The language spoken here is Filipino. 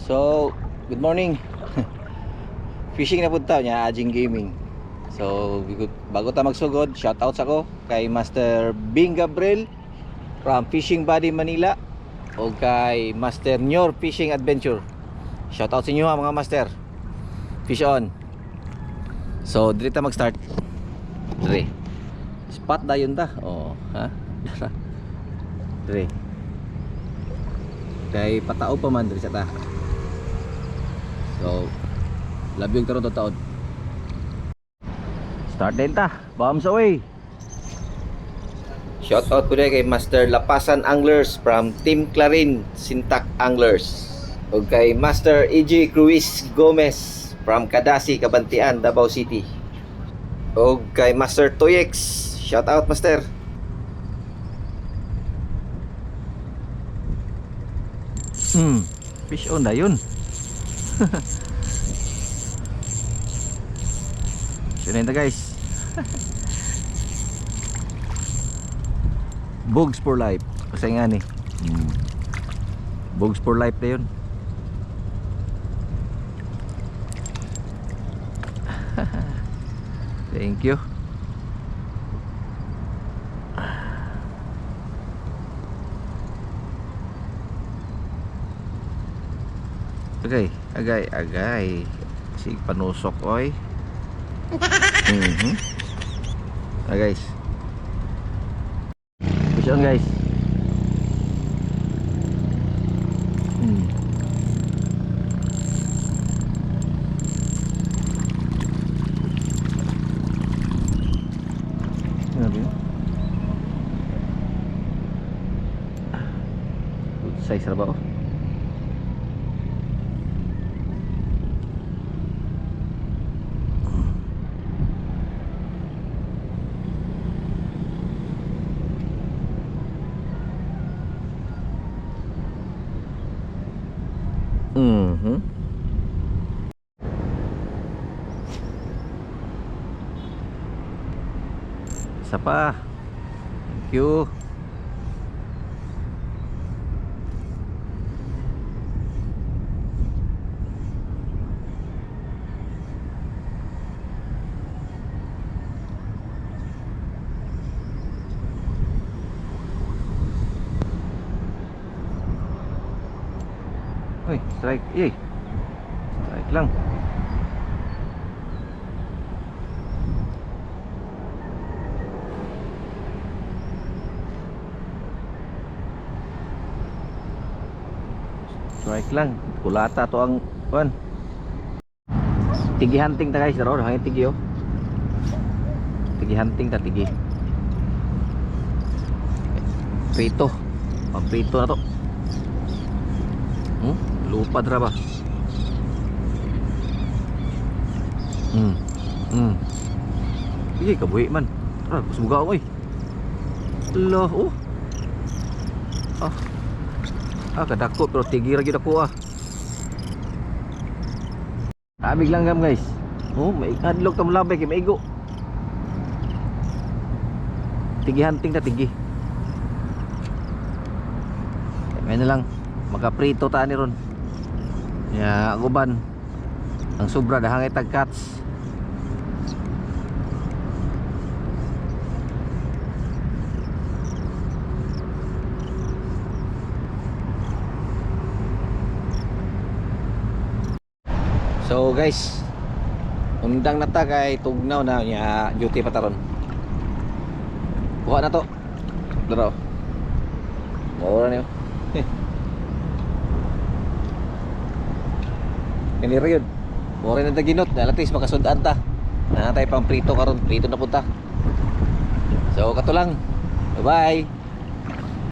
So, good morning. Fishing na punta niya, Ajing Gaming. So, bago ta magsugod, shoutouts ako kay Master Bing Gabriel from Fishing Buddy Manila o kay Master Nyor Fishing Adventure. Shoutout sa inyo ha mga master. Fish on. So, dito ta mag-start. Dire. Spot dayon ta. Oh, ha? Dire. Kay patao pa man dire sa ta. So, labyog taro to taon. Start din ta. Bombs away. Shout out po kay Master Lapasan Anglers from Team Clarin Sintak Anglers. O kay Master EJ Cruz Gomez from Kadasi, Kabantian, Davao City. O kay Master Toyex. Shout out Master. Fish on na yun. Yun na guys. Bugs for life. Kasi nga ni Bugs for life na yun. Thank you. Agay si panusok oy. Guys. Fish on guys. Good size na ba oh? Isa pa. Thank you. Uy, strike. Strike lang. Strike lang. Kulata to ang kuan. Tigi hunting ta guys, daro hangin tigi oh. Tigi hunting ta tigi. Prito. Prito na to. Lupad ra ba? Sige kabuhi man. Suga oy. Loh. Kadako pero tigi ra gyud ako ah. Abig lang gam guys. May adlok ta mulabay kay maigo. Tigi hunting ta tigi. May na lang makaprito ta ni ron. Ya aguban. Ang sobra dahangay tag cats. So guys, undang na ta kay tugnaw na niya duty pataron. Buka na to. Daro. Mura niyo. Kanira yun. Mura na taginot. At makasundaan ta. Nanatay pang prito karon. Prito na punta. So kato lang. Bye bye.